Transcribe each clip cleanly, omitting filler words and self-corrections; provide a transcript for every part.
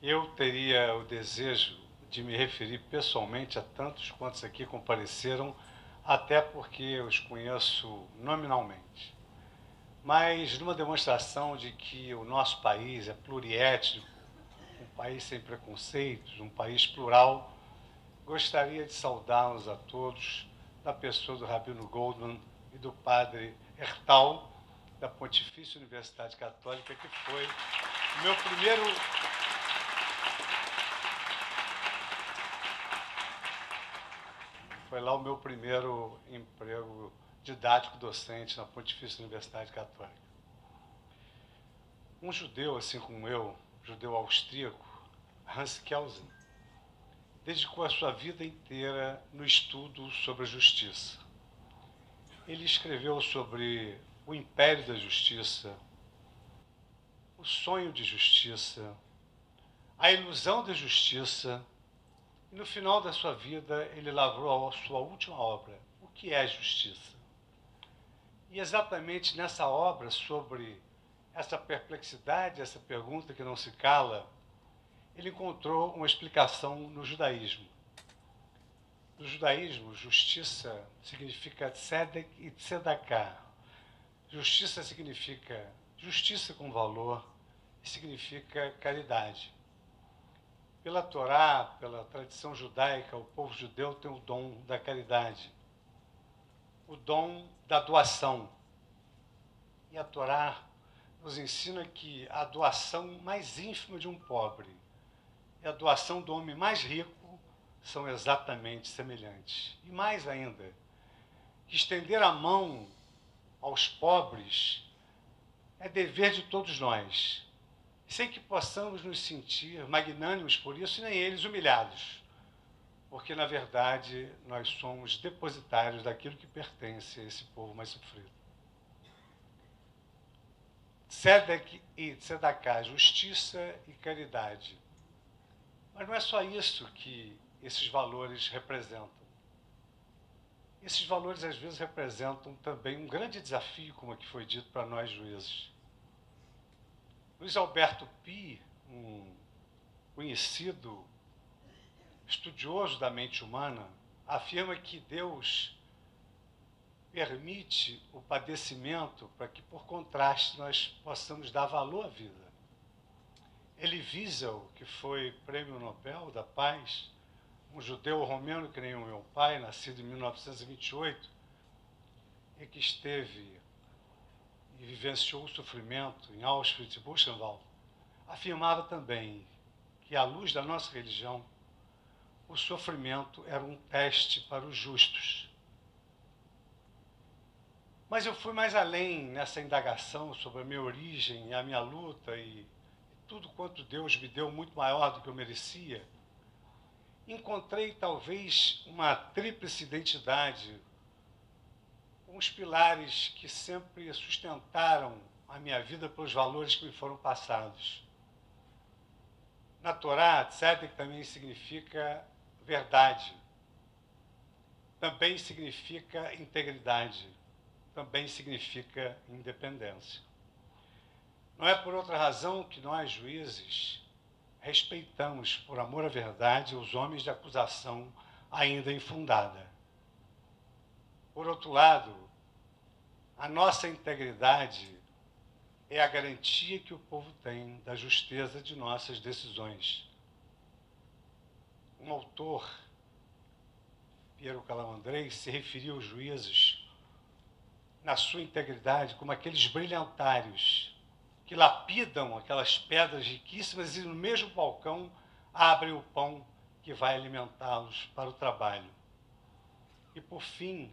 Eu teria o desejo de me referir pessoalmente a tantos quantos aqui compareceram, até porque eu os conheço nominalmente. Mas numa demonstração de que o nosso país é pluriétnico, um país sem preconceitos, um país plural, gostaria de saudá-los a todos na pessoa do Rabino Goldman e do padre Hertal, da Pontifícia Universidade Católica, que foi o meu primeiro Foi lá o meu primeiro emprego didático docente na Pontifícia Universidade Católica. Um judeu, assim como eu, judeu austríaco, Hans Kelsen, dedicou a sua vida inteira no estudo sobre a justiça. Ele escreveu sobre o império da justiça, o sonho de justiça, a ilusão da justiça, e no final da sua vida ele lavrou a sua última obra, O que é Justiça? E exatamente nessa obra, sobre essa perplexidade, essa pergunta que não se cala, ele encontrou uma explicação no judaísmo. No judaísmo, justiça significa tzedek e tzedakah. Justiça significa justiça com valor e significa caridade. Pela Torá, pela tradição judaica, o povo judeu tem o dom da caridade, o dom da doação. E a Torá nos ensina que a doação mais ínfima de um pobre e a doação do homem mais rico são exatamente semelhantes. E mais ainda, que estender a mão aos pobres é dever de todos nós, sem que possamos nos sentir magnânimos por isso, e nem eles humilhados, porque, na verdade, nós somos depositários daquilo que pertence a esse povo mais sofrido. Tzedek e tzedakah, justiça e caridade. Mas não é só isso que esses valores representam. Esses valores, às vezes, representam também um grande desafio, como aqui foi dito para nós juízes. Luiz Alberto Pie, um conhecido estudioso da mente humana, afirma que Deus permite o padecimento para que, por contraste, nós possamos dar valor à vida. Elie Wiesel, que foi prêmio Nobel da Paz, um judeu romeno que nem o meu pai, nascido em 1928, e que esteve e vivenciou o sofrimento em Auschwitz e Buchenwald, afirmava também que, à luz da nossa religião, o sofrimento era um teste para os justos. Mas eu fui mais além nessa indagação sobre a minha origem, a minha luta e tudo quanto Deus me deu muito maior do que eu merecia. Encontrei talvez uma tríplice identidade, uns pilares que sempre sustentaram a minha vida pelos valores que me foram passados. Na Torá, tzedek também significa verdade, também significa integridade, também significa independência. Não é por outra razão que nós, juízes, respeitamos, por amor à verdade, os homens de acusação ainda infundada. Por outro lado, a nossa integridade é a garantia que o povo tem da justeza de nossas decisões. Um autor, Piero Calamandrei, se referiu aos juízes na sua integridade como aqueles brilhantários que lapidam aquelas pedras riquíssimas e no mesmo balcão abrem o pão que vai alimentá-los para o trabalho. E, por fim,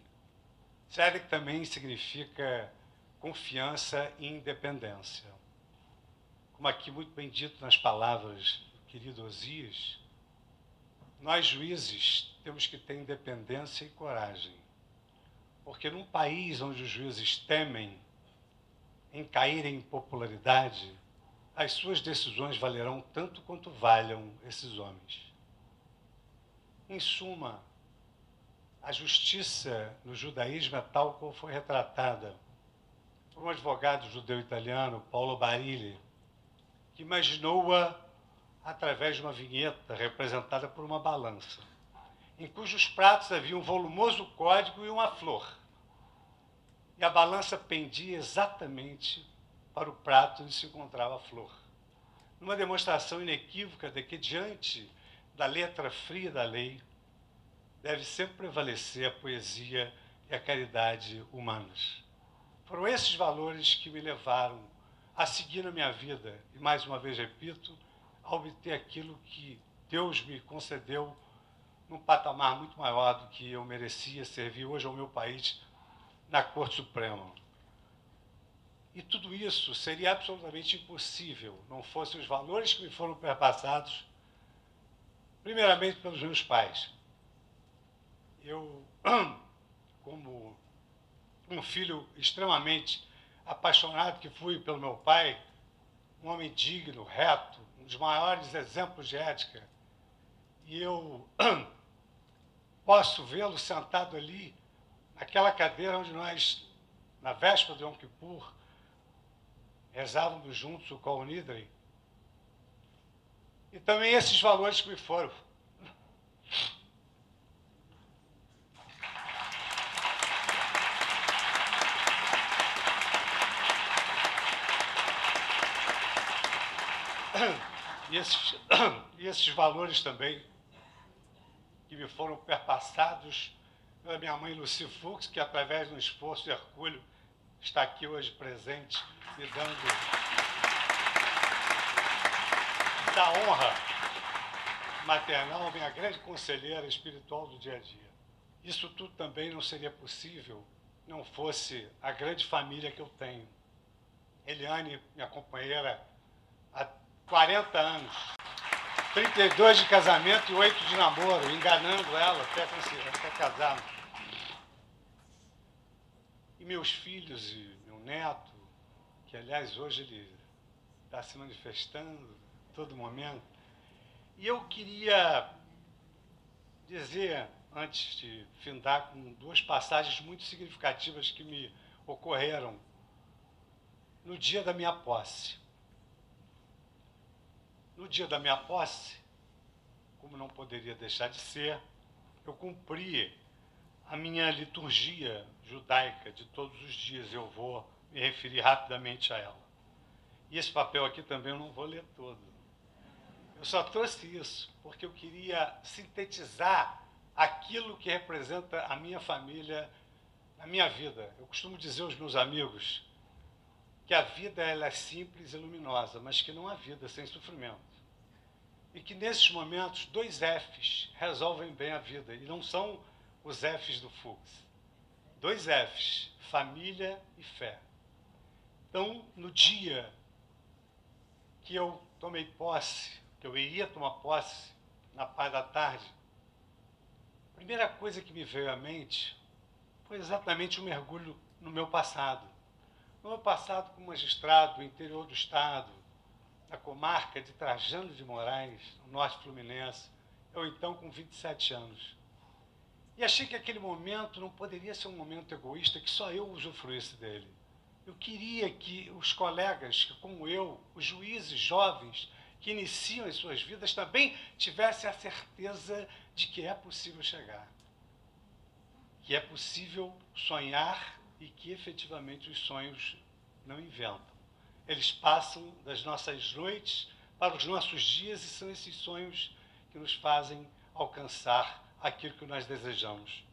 tzedek também significa confiança e independência. Como aqui muito bem dito nas palavras do querido Osias, nós juízes temos que ter independência e coragem. Porque num país onde os juízes temem em cair em popularidade, as suas decisões valerão tanto quanto valham esses homens. Em suma, a justiça no judaísmo é tal como foi retratada por um advogado judeu italiano, Paolo Barilli, que imaginou-a através de uma vinheta representada por uma balança, em cujos pratos havia um volumoso código e uma flor. E a balança pendia exatamente para o prato onde se encontrava a flor, numa demonstração inequívoca de que, diante da letra fria da lei, deve sempre prevalecer a poesia e a caridade humanas. Foram esses valores que me levaram a seguir na minha vida, e mais uma vez repito, a obter aquilo que Deus me concedeu num patamar muito maior do que eu merecia, servir hoje ao meu país na Corte Suprema. E tudo isso seria absolutamente impossível, não fossem os valores que me foram perpassados, primeiramente pelos meus pais. Eu, como um filho extremamente apaixonado que fui pelo meu pai, um homem digno, reto, um dos maiores exemplos de ética, e eu posso vê-lo sentado ali, naquela cadeira onde nós, na véspera de Yom Kippur, rezávamos juntos o Kol Nidre, e também esses valores que me foram e esses valores também que me foram perpassados pela minha mãe Lucy Fux, que através de um esforço hercúleo está aqui hoje presente, me dando da honra maternal, minha grande conselheira espiritual do dia a dia. Isso tudo também não seria possível não fosse a grande família que eu tenho. Eliane, minha companheira, há 40 anos, 32 de casamento e 8 de namoro, enganando ela até casarmos. E meus filhos e meu neto, que aliás hoje ele está se manifestando a todo momento. E eu queria dizer, antes de findar, com duas passagens muito significativas que me ocorreram no dia da minha posse. No dia da minha posse, como não poderia deixar de ser, eu cumpri a minha liturgia judaica de todos os dias. Eu vou me referir rapidamente a ela. E esse papel aqui também eu não vou ler todo. Eu só trouxe isso porque eu queria sintetizar aquilo que representa a minha família, a minha vida. Eu costumo dizer aos meus amigos que a vida ela é simples e luminosa, mas que não há vida sem sofrimento. E que nesses momentos, 2 Fs resolvem bem a vida, e não são os Fs do Fux. 2 Fs, família e fé. Então, no dia que eu tomei posse, que eu iria tomar posse, na parte da tarde, a primeira coisa que me veio à mente foi exatamente um mergulho no meu passado. No meu passado como magistrado do interior do estado, na comarca de Trajano de Moraes, no norte fluminense, eu então com 27 anos. E achei que aquele momento não poderia ser um momento egoísta, que só eu usufruísse dele. Eu queria que os colegas, como eu, os juízes jovens que iniciam as suas vidas, também tivessem a certeza de que é possível chegar, que é possível sonhar e que efetivamente os sonhos não inventam. Eles passam das nossas noites para os nossos dias e são esses sonhos que nos fazem alcançar aquilo que nós desejamos.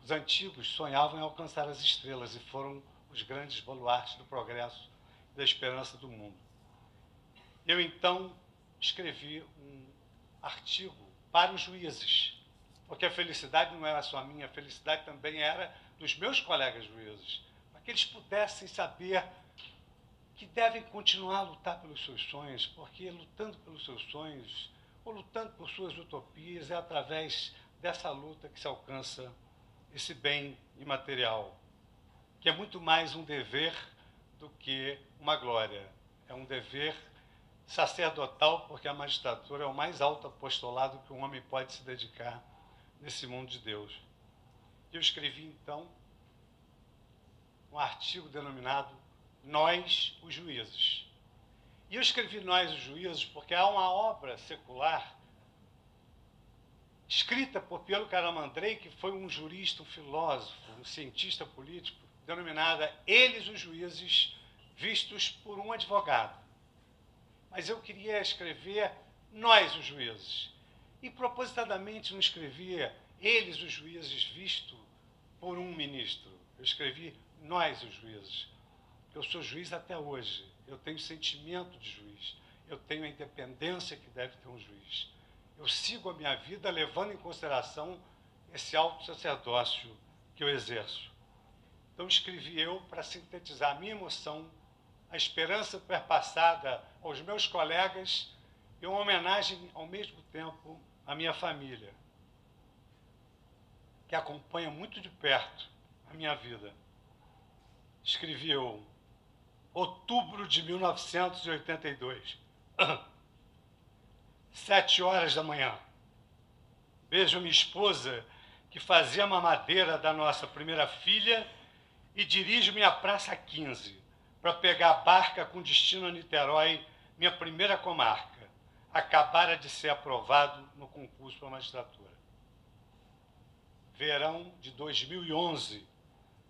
Os antigos sonhavam em alcançar as estrelas e foram os grandes baluartes do progresso e da esperança do mundo. Eu, então, escrevi um artigo para os juízes, porque a felicidade não era só minha, a felicidade também era dos meus colegas juízes, para que eles pudessem saber que devem continuar a lutar pelos seus sonhos, porque lutando pelos seus sonhos, ou lutando por suas utopias, é através dessa luta que se alcança esse bem imaterial, que é muito mais um dever do que uma glória. É um dever sacerdotal, porque a magistratura é o mais alto apostolado que um homem pode se dedicar nesse mundo de Deus. Eu escrevi, então, um artigo denominado Nós, os Juízes. E eu escrevi Nós, os Juízes, porque há uma obra secular escrita por Piero Calamandrei, que foi um jurista, um filósofo, um cientista político, denominada Eles, os Juízes, vistos por um advogado. Mas eu queria escrever Nós, os Juízes. E propositadamente não escrevia Eles, os Juízes, visto por um ministro. Eu escrevi Nós, os Juízes. Eu sou juiz até hoje. Eu tenho sentimento de juiz. Eu tenho a independência que deve ter um juiz. Eu sigo a minha vida levando em consideração esse alto sacerdócio que eu exerço. Então escrevi eu para sintetizar a minha emoção, a esperança perpassada aos meus colegas e uma homenagem, ao mesmo tempo, à minha família, que acompanha muito de perto a minha vida. Escrevi eu, outubro de 1982, 7 horas da manhã. Vejo minha esposa, que fazia mamadeira da nossa primeira filha, e dirijo-me à Praça 15, para pegar a barca com destino a Niterói, minha primeira comarca. Acabara de ser aprovado no concurso para a magistratura. Verão de 2011,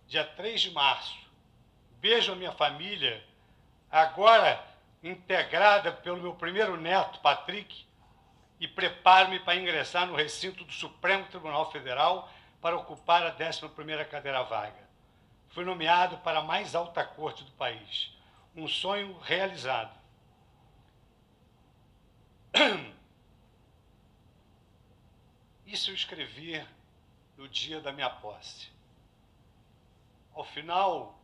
dia 3 de março. Vejo a minha família, agora integrada pelo meu primeiro neto, Patrick, e preparo-me para ingressar no recinto do Supremo Tribunal Federal para ocupar a 11ª cadeira vaga. Fui nomeado para a mais alta corte do país. Um sonho realizado. Isso eu escrevi no dia da minha posse. Ao final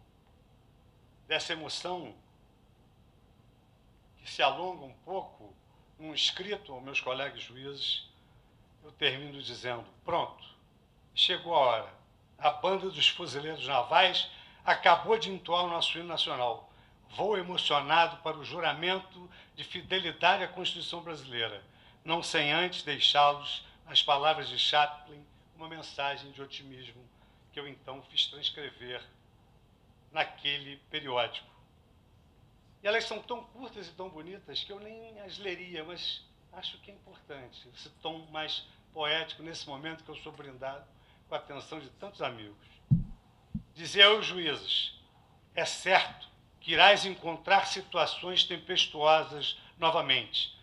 dessa emoção, que se alonga um pouco, num escrito aos meus colegas juízes, eu termino dizendo: pronto, chegou a hora. A banda dos fuzileiros navais acabou de entoar o nosso hino nacional. Vou emocionado para o juramento de fidelidade à Constituição brasileira, não sem antes deixá-los, nas palavras de Chaplin, uma mensagem de otimismo que eu então fiz transcrever naquele periódico. E elas são tão curtas e tão bonitas que eu nem as leria, mas acho que é importante esse tom mais poético nesse momento que eu sou brindado com a atenção de tantos amigos. Dizia aos juízes: é certo que irás encontrar situações tempestuosas novamente,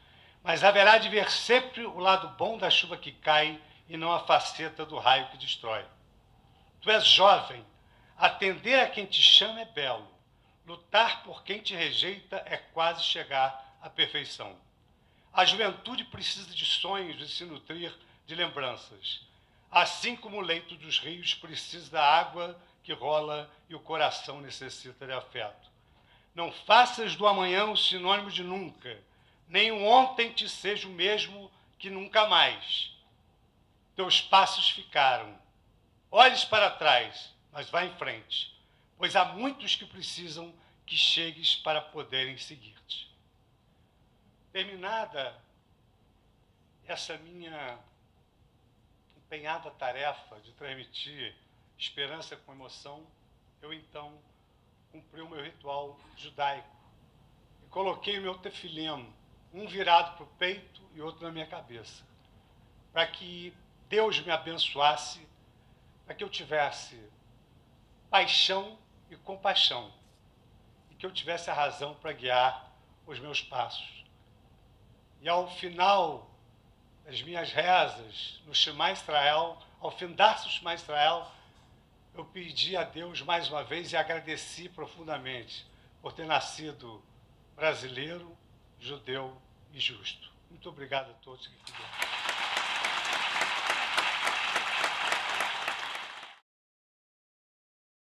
mas haverá de ver sempre o lado bom da chuva que cai e não a faceta do raio que destrói. Tu és jovem, atender a quem te chama é belo, lutar por quem te rejeita é quase chegar à perfeição. A juventude precisa de sonhos e se nutrir de lembranças, assim como o leito dos rios precisa da água que rola e o coração necessita de afeto. Não faças do amanhã o sinônimo de nunca, nem o ontem te seja o mesmo que nunca mais. Teus passos ficaram. Olhes para trás, mas vá em frente, pois há muitos que precisam que chegues para poderem seguir-te. Terminada essa minha empenhada tarefa de transmitir esperança com emoção, eu então cumpri o meu ritual judaico e coloquei o meu tefilim, um virado para o peito e outro na minha cabeça, para que Deus me abençoasse, para que eu tivesse paixão e compaixão, e que eu tivesse a razão para guiar os meus passos. E ao final das minhas rezas, no Shema Israel, ao findar-se o Shema Israel, eu pedi a Deus mais uma vez e agradeci profundamente por ter nascido brasileiro, judeu e justo. Muito obrigado a todos que fizeram.